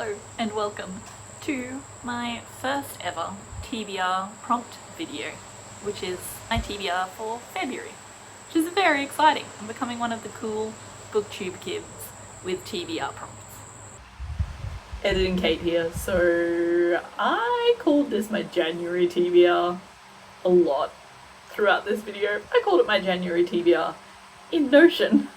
Hello and welcome to my first ever TBR prompt video, which is my TBR for February, which is very exciting. I'm becoming one of the cool booktube kids with TBR prompts. Editing Kate here. So I called this my January TBR a lot throughout this video. I called it my January TBR in Notion.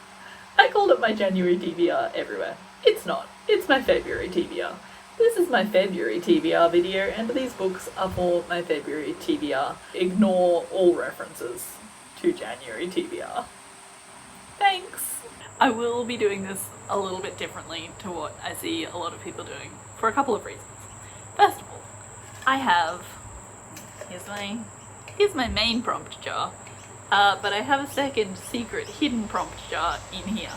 I called it my January TBR everywhere. It's not. It's my February TBR. This is my February TBR video, and these books are for my February TBR. Ignore all references to January TBR. Thanks! I will be doing this a little bit differently to what I see a lot of people doing for a couple of reasons. First of all, I have, here's my main prompt jar, but I have a second secret hidden prompt jar in here.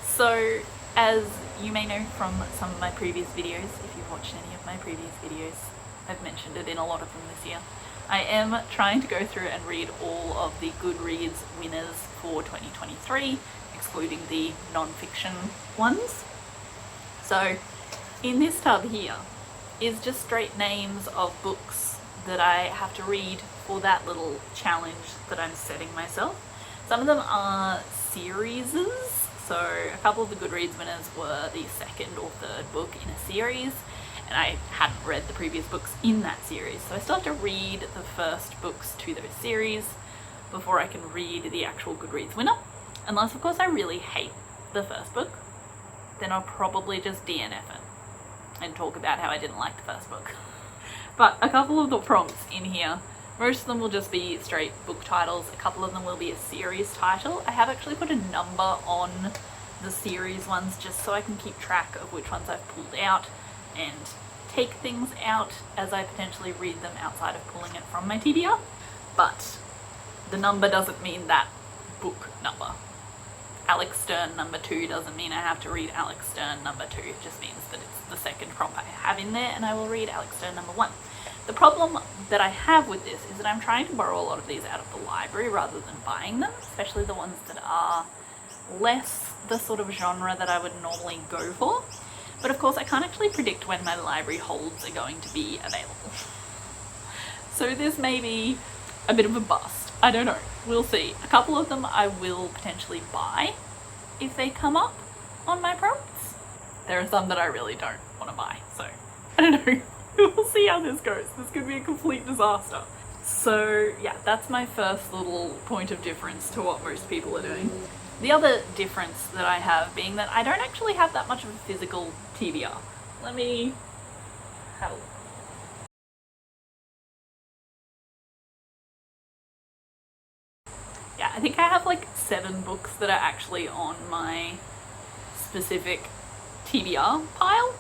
So, as you may know from some of my previous videos, if you've watched any of my previous videos, I've mentioned it in a lot of them this year, I am trying to go through and read all of the Goodreads winners for 2023, excluding the non-fiction ones. So in this tub here is just straight names of books that I have to read for that little challenge that I'm setting myself. Some of them are series. So a couple of the Goodreads winners were the second or third book in a series, and I hadn't read the previous books in that series. So I still have to read the first books to those series before I can read the actual Goodreads winner. Unless, of course, I really hate the first book, then I'll probably just DNF it and talk about how I didn't like the first book. But a couple of the prompts in here, most of them will just be straight book titles. A couple of them will be a series title. I have actually put a number on the series ones just so I can keep track of which ones I've pulled out and take things out as I potentially read them outside of pulling it from my TBR. But the number doesn't mean that book number. Alex Stern number 2 doesn't mean I have to read Alex Stern number 2. It just means that it's the second prompt I have in there and I will read Alex Stern number 1. The problem that I have with this is that I'm trying to borrow a lot of these out of the library rather than buying them, especially the ones that are less the sort of genre that I would normally go for. But of course I can't actually predict when my library holds are going to be available. So this may be a bit of a bust. I don't know. We'll see. A couple of them I will potentially buy if they come up on my prompts. There are some that I really don't want to buy, so I don't know. We'll see how this goes. This could be a complete disaster. So yeah, that's my first little point of difference to what most people are doing. The other difference that I have being that I don't actually have that much of a physical TBR. Let me have a look. Yeah, I think I have like 7 books that are actually on my specific TBR pile.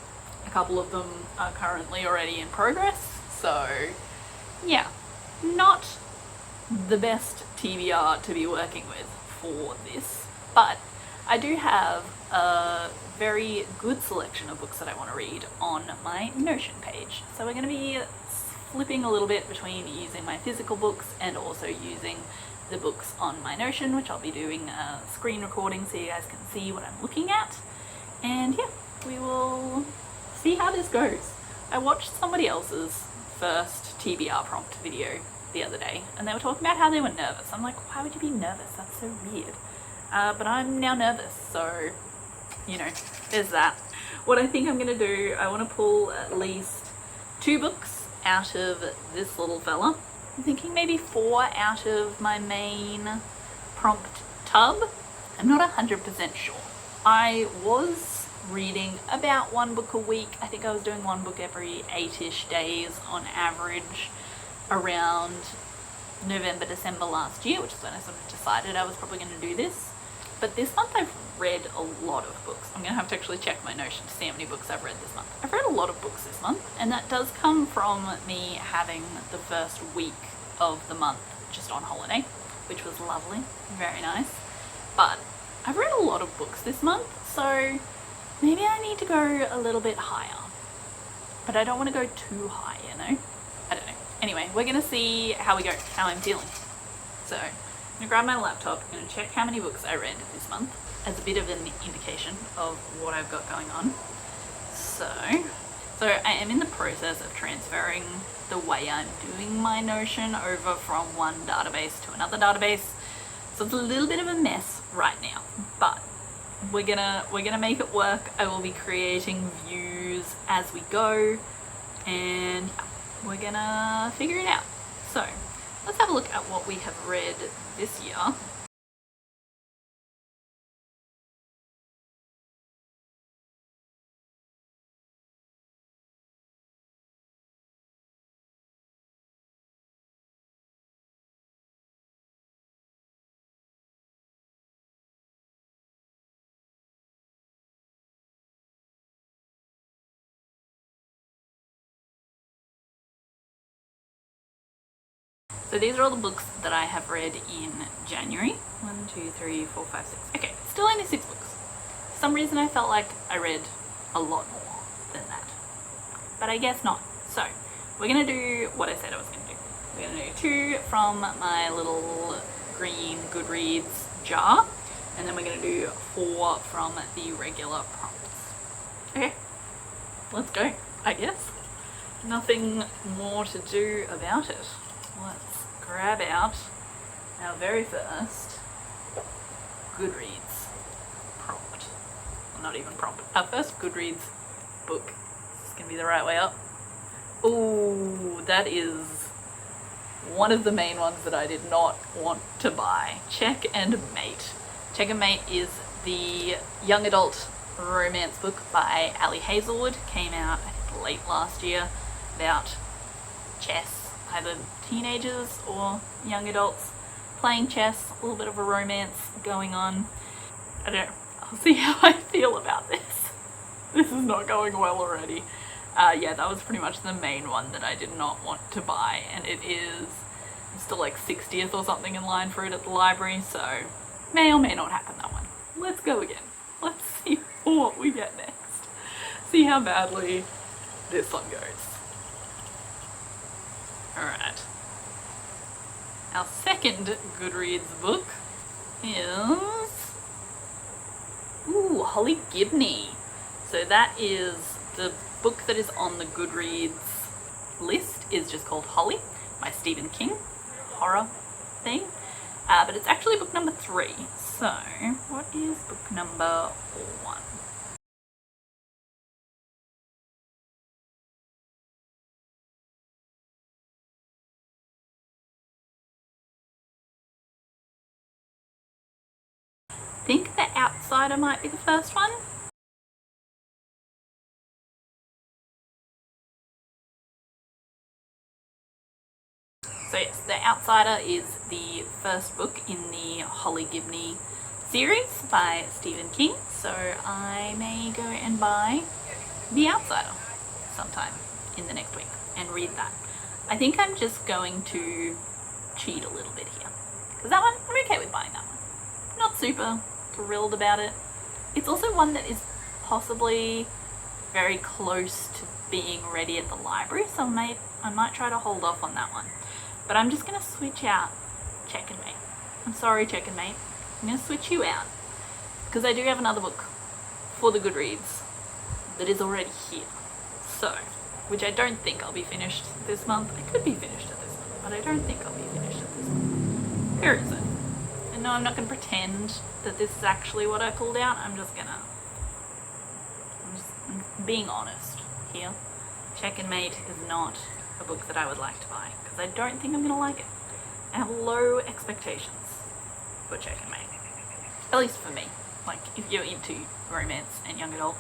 A couple of them are currently already in progress, so yeah, not the best TBR to be working with for this, but I do have a very good selection of books that I want to read on my Notion page. So we're going to be flipping a little bit between using my physical books and also using the books on my Notion, which I'll be doing a screen recording so you guys can see what I'm looking at. And yeah, we will see how this goes. I watched somebody else's first TBR prompt video the other day and they were talking about how they were nervous. I'm like, why would you be nervous? That's so weird. But I'm now nervous, so you know, there's that. What I think I'm gonna do, I want to pull at least 2 books out of this little fella. I'm thinking maybe 4 out of my main prompt tub. I'm not 100% sure. I was reading about 1 book a week. I think I was doing 1 book every 8-ish days on average around November, December last year, which is when I sort of decided I was probably going to do this. But this month I've read a lot of books. I'm going to have to actually check my Notion to see how many books I've read this month. I've read a lot of books this month, and that does come from me having the first week of the month just on holiday, which was lovely, very nice. But I've read a lot of books this month, so maybe I need to go a little bit higher. But I don't want to go too high, you know? I don't know. Anyway, we're going to see how we go, how I'm feeling. So I'm going to grab my laptop, I'm going to check how many books I read this month as a bit of an indication of what I've got going on. So So I am in the process of transferring the way I'm doing my Notion over from one database to another database. So it's a little bit of a mess right now, but we're gonna make it work. I will be creating views as we go, and we're gonna figure it out. So let's have a look at what we have read this year. So these are all the books that I have read in January. 1, 2, 3, 4, 5, 6. Okay, still only 6 books. For some reason I felt like I read a lot more than that, but I guess not. So we're gonna do what I said I was gonna do. We're gonna do 2 from my little green Goodreads jar, and then we're gonna do 4 from the regular prompts. Okay, let's go, I guess. Nothing more to do about it. Let's grab out our very first Goodreads prompt. Well, not even prompt. Our first Goodreads book. Is this gonna be the right way up? Ooh, that is one of the main ones that I did not want to buy. Check and Mate. Check and Mate is the young adult romance book by Ali Hazelwood. Came out, I think, late last year, about chess, either teenagers or young adults playing chess, a little bit of a romance going on. I don't know, I'll see how I feel about this. This is not going well already. Yeah, that was pretty much the main one that I did not want to buy, and it is, I'm still like 60th or something in line for it at the library, so may or may not happen, that one. Let's go again. Let's see what we get next. See how badly this one goes. Alright. Our second Goodreads book is... Ooh, Holly Gibney. So that is the book that is on the Goodreads list, is just called Holly by Stephen King. Horror thing. But it's actually book number 3. So, what is book number 1? I think The Outsider might be the first one. So yes, The Outsider is the first book in the Holly Gibney series by Stephen King, so I may go and buy The Outsider sometime in the next week and read that. I think I'm just going to cheat a little bit here, because that one, I'm okay with buying that one. Not super thrilled about it. It's also one that is possibly very close to being ready at the library, so I might try to hold off on that one. But I'm just going to switch out Check and Mate. I'm sorry, Check and Mate. I'm going to switch you out, because I do have another book for the Goodreads that is already here. So, which I don't think I'll be finished this month. I could be finished at this month, but I don't think I'll be finished at this month. Where is it? And no, I'm not going to pretend that this is actually what I pulled out. I'm being honest here. Check and Mate is not a book that I would like to buy, because I don't think I'm going to like it. I have low expectations for Check and Mate. At least for me. Like, if you're into romance and young adult,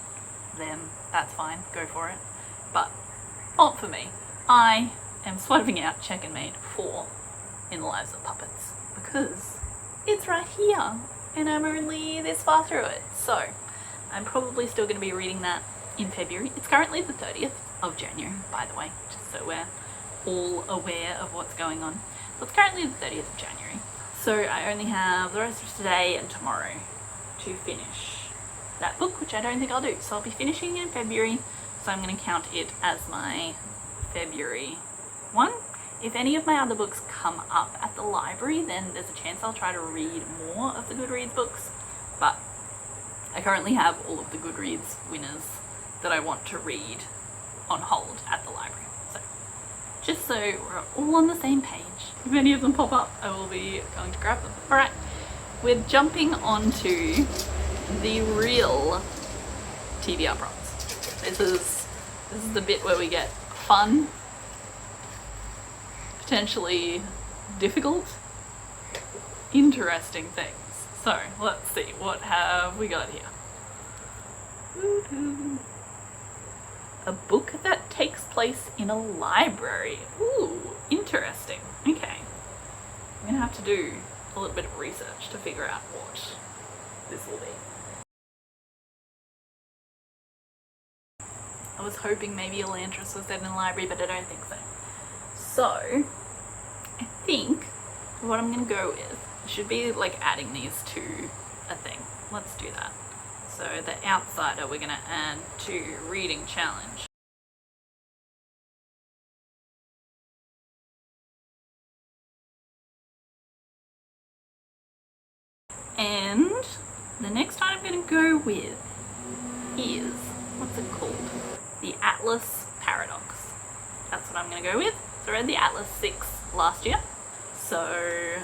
then that's fine, go for it. But not for me. I am swiping out Check and Mate for In the Lives of Puppets, because it's right here and I'm only this far through it. So I'm probably still going to be reading that in February. It's currently the 30th of January, by the way, just so we're all aware of what's going on. So it's currently the 30th of January. So I only have the rest of today and tomorrow to finish that book, which I don't think I'll do. So I'll be finishing in February, so I'm going to count it as my February one. If any of my other books come up at the library, then there's a chance I'll try to read more of the Goodreads books, but I currently have all of the Goodreads winners that I want to read on hold at the library. So just so we're all on the same page, if any of them pop up, I will be going to grab them. All right, we're jumping onto the real TBR prompts. This is the bit where we get fun, potentially difficult, interesting things. So let's see, what have we got here? Woo-hoo. A book that takes place in a library. Ooh, interesting. Okay. I'm gonna have to do a little bit of research to figure out what this will be. I was hoping maybe Elantris was set in a library, but I don't think so. So, I think what I'm gonna go with should be like adding these to a thing. Let's do that. So the outsider we're gonna add to reading challenge. And the next one I'm gonna go with is, what's it called? The Atlas Paradox. That's what I'm gonna go with. So I read the Atlas 6 last year. So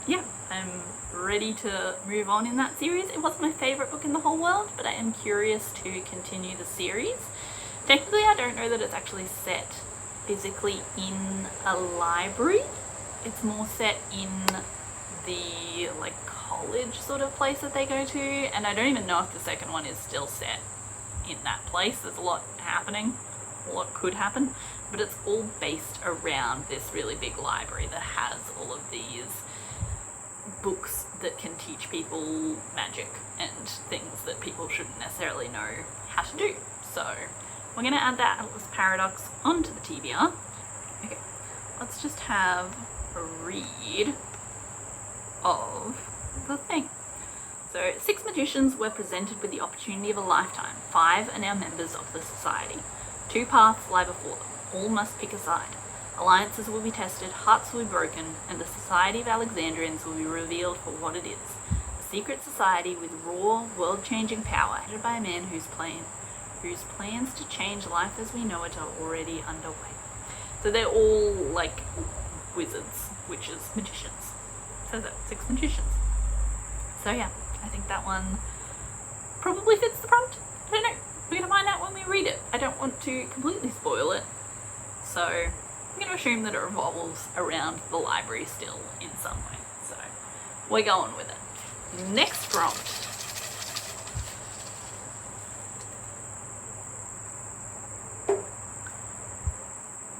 yeah, I'm ready to move on in that series. It wasn't my favourite book in the whole world, but I am curious to continue the series. Technically, I don't know that it's actually set physically in a library. It's more set in the like college sort of place that they go to, and I don't even know if the second one is still set in that place. There's a lot happening, a lot could happen, but it's all based around this really big library that has all of these books that can teach people magic and things that people shouldn't necessarily know how to do. So we're going to add that Atlas Paradox onto the TBR. Okay, let's just have a read of the thing. So 6 magicians were presented with the opportunity of a lifetime. 5 are now members of the society. 2 paths lie before them. All must pick a side. Alliances will be tested, hearts will be broken, and the Society of Alexandrians will be revealed for what it is. A secret society with raw, world-changing power, headed by a man whose plans to change life as we know it are already underway. So they're all like wizards, witches, magicians. So that's 6 magicians. So yeah, I think that one probably fits the prompt. I don't know. We're gonna find out when we read it. I don't want to completely spoil it. So I'm going to assume that it revolves around the library still in some way. So we're going with it. Next prompt.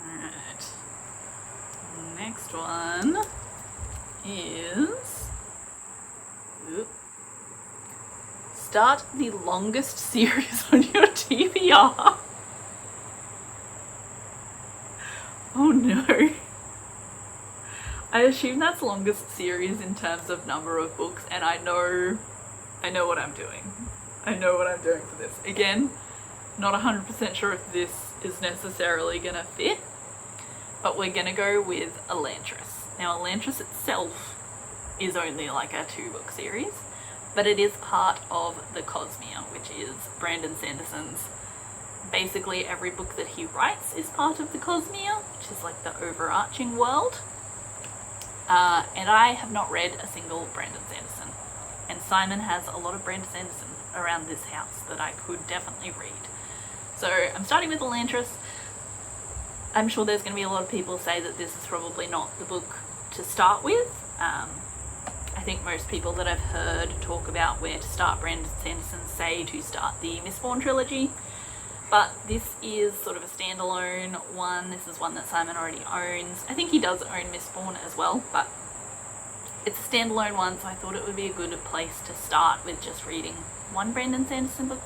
Alright. Next one is... Start the longest series on your TBR. Oh no. I assume that's longest series in terms of number of books, and I know what I'm doing. I know what I'm doing for this. Again, not 100% sure if this is necessarily gonna fit, but we're gonna go with Elantris. Now Elantris itself is only like a 2-book series, but it is part of the Cosmere, which is Brandon Sanderson's. Basically every book that he writes is part of the Cosmere, which is like the overarching world. And I have not read a single Brandon Sanderson. And Simon has a lot of Brandon Sanderson around this house that I could definitely read. So I'm starting with Elantris. I'm sure there's going to be a lot of people say that this is probably not the book to start with. I think most people that I've heard talk about where to start Brandon Sanderson say to start the Mistborn trilogy. But this is sort of a standalone one. This is one that Simon already owns. I think he does own Mistborn as well, but it's a standalone one, so I thought it would be a good place to start with just reading one Brandon Sanderson book.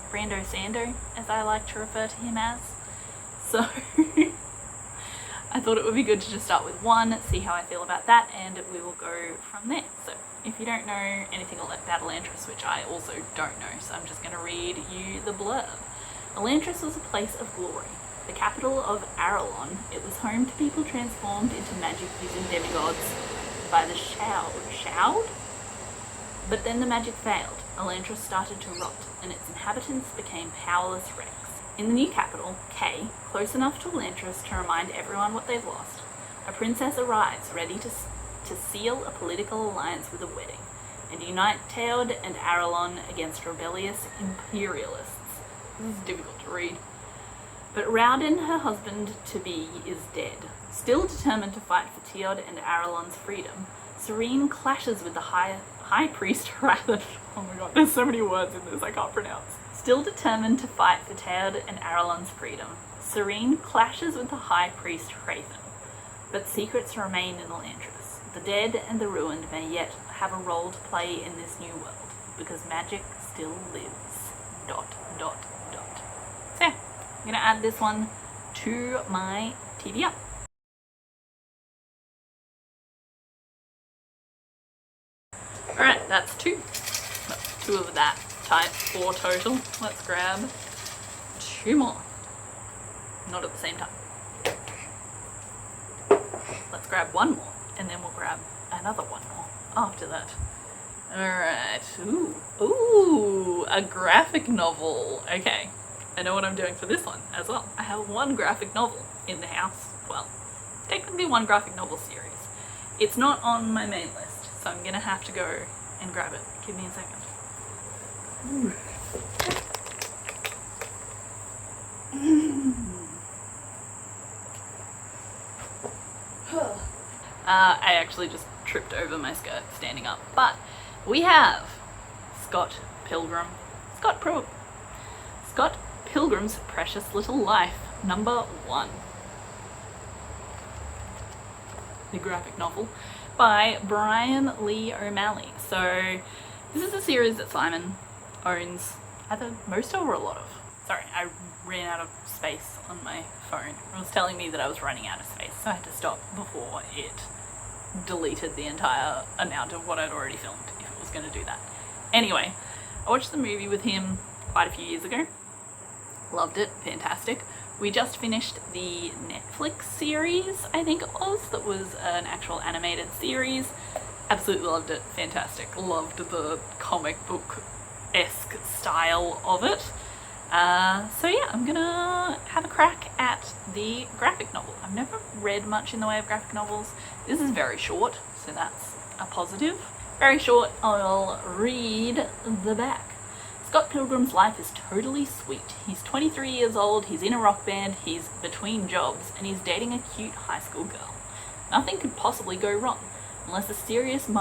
Brando Sando, as I like to refer to him as. So I thought it would be good to just start with one, see how I feel about that, and we will go from there. So if you don't know anything about Elantris, which I also don't know, so I'm just going to read you the blurb. Elantris was a place of glory, the capital of Arelon. It was home to people transformed into magic-using demigods by the Shroud? But then the magic failed. Elantris started to rot, and its inhabitants became powerless wrecks. In the new capital, K, close enough to Elantris to remind everyone what they've lost, a princess arrives ready to seal a political alliance with a wedding and unite Teod and Arelon against rebellious imperialists. This is difficult to read. But Raudin, her husband-to-be, is dead. Still determined to fight for Teod and Arelon's freedom, Serene clashes with the High Priest Rathon. Oh my god, there's so many words in this I can't pronounce. Still determined to fight for Teod and Arelon's freedom, Serene clashes with the High Priest Rathon. But secrets remain in Elantris. The dead and the ruined may yet have a role to play in this new world, because magic still lives. ... So yeah, I'm gonna add this one to my TBR. Alright, that's 2. That's 2 of that type, 4 total. Let's grab 2 more. Not at the same time. Let's grab 1 more, and then we'll grab another 1 more after that. Alright, ooh, a graphic novel. Okay, I know what I'm doing for this one as well. I have 1 graphic novel in the house. Well, technically 1 graphic novel series. It's not on my main list, so I'm gonna have to go and grab it. Give me a second. I actually just tripped over my skirt standing up, but we have Scott Pilgrim's Precious Little Life, number 1. The graphic novel by Brian Lee O'Malley. So this is a series that Simon owns either most of or a lot of. Sorry, I ran out of space on my phone. It was telling me that I was running out of space, so I had to stop before it deleted the entire amount of what I'd already filmed, if it was going to do that. Anyway, I watched the movie with him quite a few years ago. Loved it, fantastic. We just finished the Netflix series, I think it was, that was an actual animated series. Absolutely loved it, fantastic. Loved the comic book-esque style of it. So yeah, I'm gonna have a crack at the graphic novel. I've never read much in the way of graphic novels. This is very short, so that's a positive. Very short, I'll read the back. Scott Pilgrim's life is totally sweet. He's 23 years old, he's in a rock band, he's between jobs, and he's dating a cute high school girl. Nothing could possibly go wrong, unless a seriously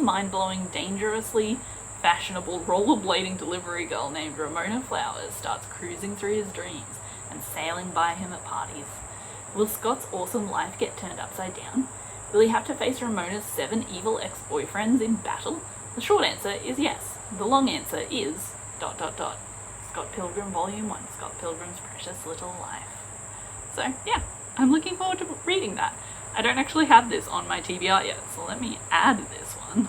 mind-blowing, dangerously fashionable rollerblading delivery girl named Ramona Flowers starts cruising through his dreams and sailing by him at parties. Will Scott's awesome life get turned upside down? Will he have to face Ramona's 7 evil ex-boyfriends in battle? The short answer is yes. The long answer is ... Scott Pilgrim Volume 1, Scott Pilgrim's Precious Little Life. So yeah, I'm looking forward to reading that. I don't actually have this on my TBR yet, so let me add this one.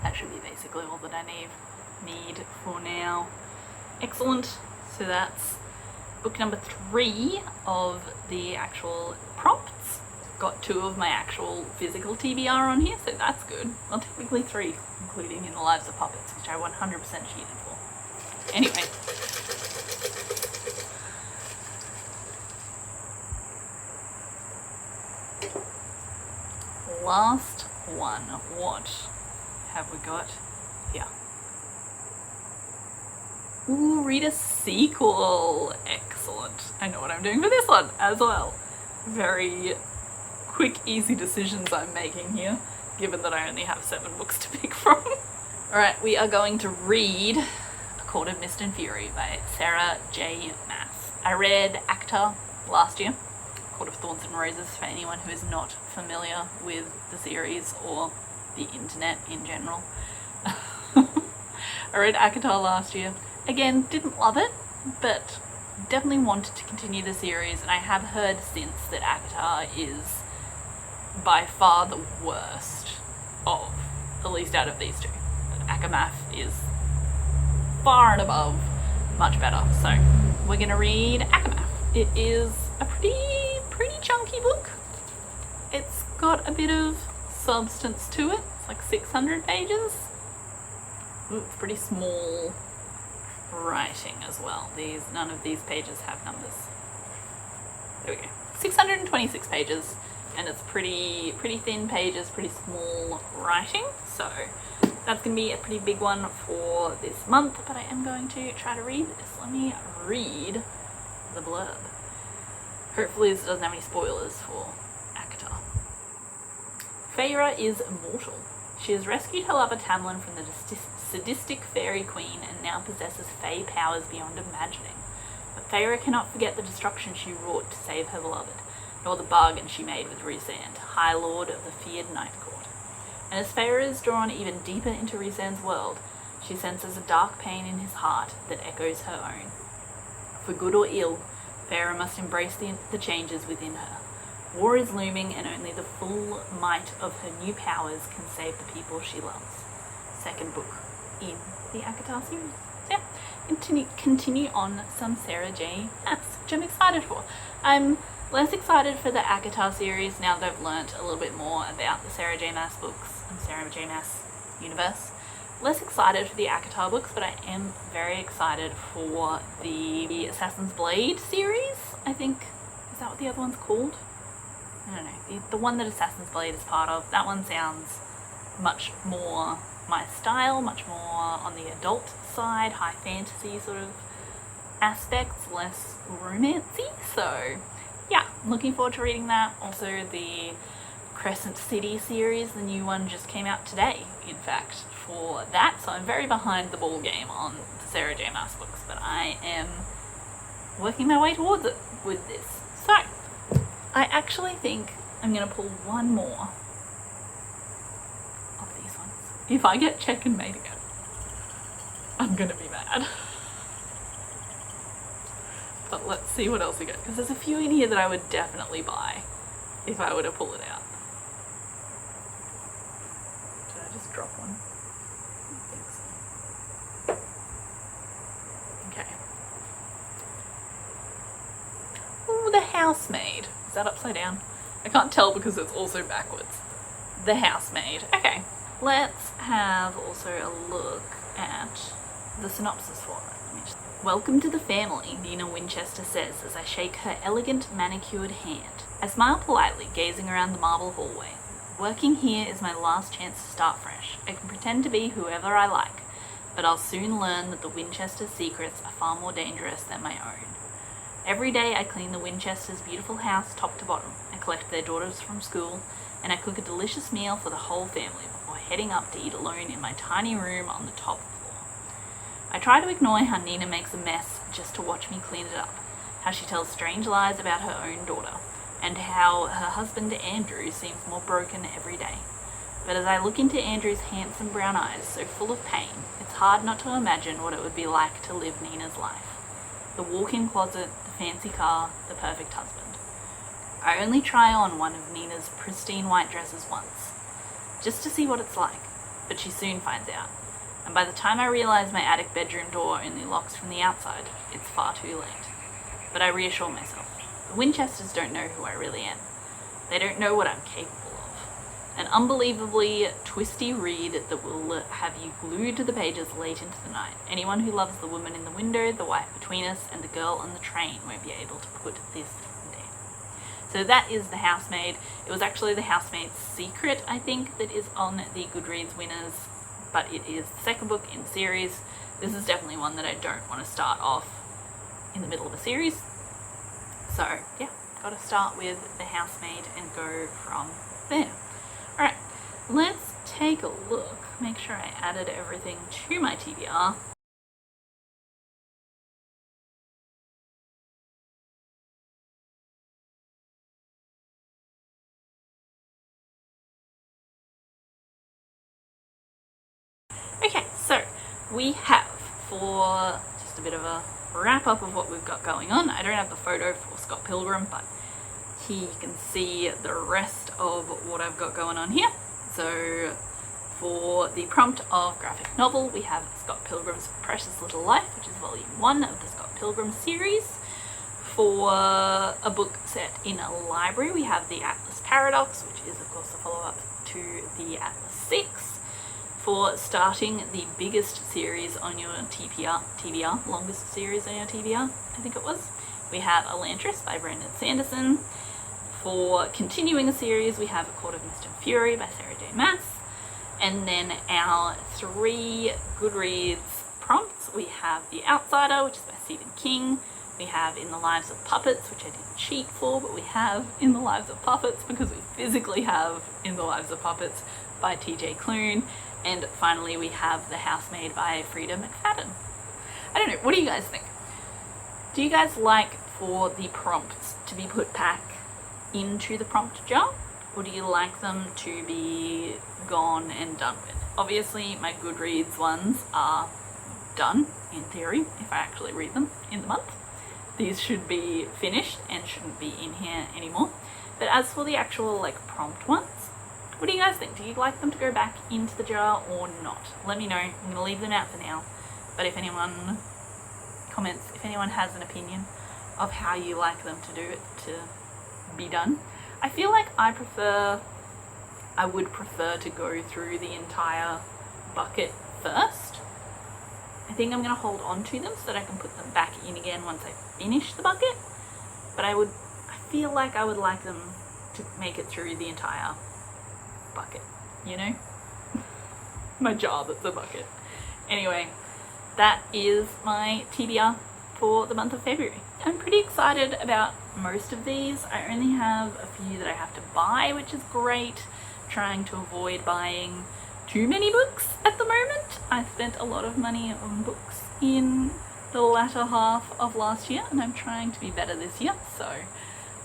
That should be basically all that I need for now. Excellent. So that's book number 3 of the actual prompts. Got 2 of my actual physical TBR on here, so that's good. Well, technically 3, including In the Lives of Puppets, which I 100% cheated for. Anyway. Last one. What have we got here? Ooh, read a sequel. Excellent. I know what I'm doing for this one as well. Very quick, easy decisions I'm making here, given that I only have 7 books to pick from. Alright, we are going to read A Court of Mist and Fury by Sarah J. Maas. I read ACOTAR last year, Court of Thorns and Roses, for anyone who is not familiar with the series or the internet in general. I read ACOTAR last year. Again, didn't love it, but definitely wanted to continue the series, and I have heard since that ACOTAR is by far the worst of, at least out of these 2. That ACOMAF is far and above much better, so we're gonna read Akamath. It is a pretty chunky book. It's got a bit of substance to it. It's like 600 pages. Ooh, it's pretty small writing as well. None of these pages have numbers. There we go. 626 pages, and it's pretty thin pages, pretty small writing. So that's gonna be a pretty big one for this month, but I am going to try to read this. Let me read the blurb. Hopefully this doesn't have any spoilers for ACOTAR. Feyre is immortal. She has rescued her lover Tamlin from the sadistic fairy queen and now possesses fey powers beyond imagining. But Feyre cannot forget the destruction she wrought to save her beloved, nor the bargain she made with Rhysand, High Lord of the feared Night Court. And as Feyre is drawn even deeper into Rhysand's world, she senses a dark pain in his heart that echoes her own. For good or ill, Feyre must embrace the changes within her. War is looming, and only the full might of her new powers can save the people she loves. Second book in the ACOTAR series. So yeah, continue on some Sarah J. Maas, which I'm excited for. I'm less excited for the ACOTAR series now that I've learnt a little bit more about the Sarah J. Maas books and Sarah J. Maas universe. Less excited for the ACOTAR books, but I am very excited for the Assassin's Blade series, I think. Is that what the other one's called? I don't know. The one that Assassin's Blade is part of, that one sounds much more my style, much more on the adult side, high fantasy sort of aspects, less romancy. So yeah, I'm looking forward to reading that. Also the Crescent City series, the new one just came out today, in fact, for that. So I'm very behind the ball game on the Sarah J. Maas books, but I am working my way towards it with this. So I actually think I'm going to pull one more of these ones. If I get check and mate again, I'm going to be mad. But let's see what else we get, because there's a few in here that I would definitely buy if I were to pull it out. Did I just drop one? I think so. Okay. Ooh, The Housemaid. Is that upside down? I can't tell because it's also backwards. The Housemaid. Okay, let's have also a look at the synopsis for it. Welcome to the family, Nina Winchester says as I shake her elegant, manicured hand. I smile politely, gazing around the marble hallway. Working here is my last chance to start fresh. I can pretend to be whoever I like, but I'll soon learn that the Winchester secrets are far more dangerous than my own. Every day I clean the Winchesters' beautiful house top to bottom. I collect their daughters from school, and I cook a delicious meal for the whole family before heading up to eat alone in my tiny room on the top floor. I try to ignore how Nina makes a mess just to watch me clean it up, how she tells strange lies about her own daughter, and how her husband Andrew seems more broken every day. But as I look into Andrew's handsome brown eyes, so full of pain, it's hard not to imagine what it would be like to live Nina's life. The walk-in closet, the fancy car, the perfect husband. I only try on one of Nina's pristine white dresses once, just to see what it's like, but she soon finds out. And by the time I realize my attic bedroom door only locks from the outside, it's far too late. But I reassure myself. The Winchesters don't know who I really am. They don't know what I'm capable of. An unbelievably twisty read that will have you glued to the pages late into the night. Anyone who loves the woman in the window, the wife between us, and the girl on the train won't be able to put this down. So that is The Housemaid. It was actually The Housemaid's Secret, I think, that is on the Goodreads winners, but it is the second book in the series. This is definitely one that I don't want to start off in the middle of a series. So yeah, gotta start with The Housemaid and go from there. Alright, let's take a look, make sure I added everything to my TBR. Okay, so we have, for just a bit of a wrap up of what we've got going on, I don't have the photo for Scott Pilgrim, but here you can see the rest of what I've got going on here. So for the prompt of graphic novel, we have Scott Pilgrim's Precious Little Life, which is volume 1 of the Scott Pilgrim series. For a book set in a library, we have the Atlas Paradox, which is of course a follow-up to the Atlas 6. For starting the biggest series on your TBR, longest series on your TBR, I think it was, we have Elantris by Brandon Sanderson. For continuing a series, we have A Court of Mist and Fury by Sarah J. Maas. And then our 3 Goodreads prompts, we have The Outsider, which is by Stephen King. We have In the Lives of Puppets, which I didn't cheat for, but we have In the Lives of Puppets because we physically have In the Lives of Puppets by TJ Klune. And finally, we have The Housemaid by Frida McFadden. I don't know, what do you guys think? Do you guys like for the prompts to be put back into the prompt jar? Or do you like them to be gone and done with? Obviously, my Goodreads ones are done, in theory, if I actually read them in the month. These should be finished and shouldn't be in here anymore. But as for the actual prompt ones, what do you guys think? Do you like them to go back into the jar or not? Let me know. I'm going to leave them out for now. But if anyone comments, if anyone has an opinion of how you like them to do it to be done. I feel like I would prefer to go through the entire bucket first. I think I'm going to hold on to them so that I can put them back in again once I finish the bucket. But I feel like I would like them to make it through the entire bucket, you know? My jar that's a bucket. Anyway, that is my TBR for the month of February. I'm pretty excited about most of these. I only have a few that I have to buy, which is great. Trying to avoid buying too many books at the moment. I spent a lot of money on books in the latter half of last year, and I'm trying to be better this year, so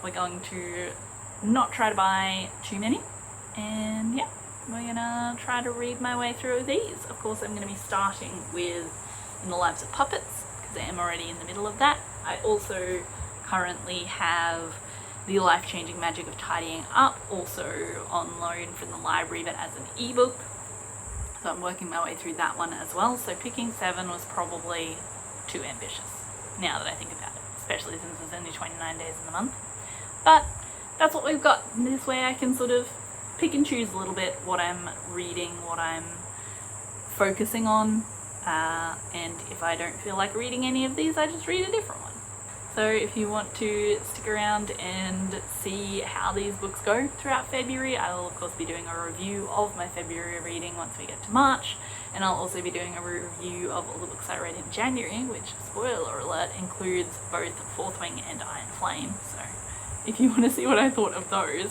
we're going to not try to buy too many, and yeah, we're gonna try to read my way through these. Of course, I'm gonna be starting with In the Lives of Puppets, because I am already in the middle of that. I also currently have The Life-Changing Magic of Tidying Up, also on loan from the library, but as an ebook. So I'm working my way through that one as well. So picking 7 was probably too ambitious, now that I think about it, especially since there's only 29 days in the month. But that's what we've got. This way I can sort of pick and choose a little bit what I'm reading, what I'm focusing on, and if I don't feel like reading any of these, I just read a different one. So if you want to stick around and see how these books go throughout February, I will of course be doing a review of my February reading once we get to March, and I'll also be doing a review of all the books I read in January, which, spoiler alert, includes both Fourth Wing and Iron Flame. So if you want to see what I thought of those,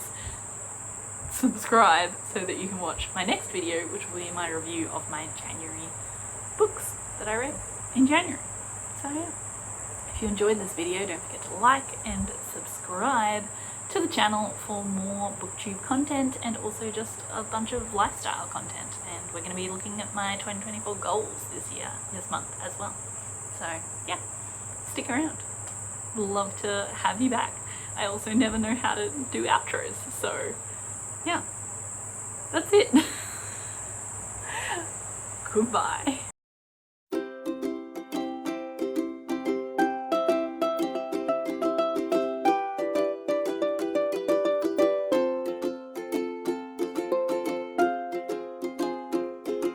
subscribe so that you can watch my next video, which will be my review of my January books that I read in January. So yeah. If you enjoyed this video, don't forget to like and subscribe to the channel for more booktube content and also just a bunch of lifestyle content. And we're going to be looking at my 2024 goals this month as well. So yeah, stick around. Love to have you back. I also never know how to do outros, so yeah, that's it. Goodbye.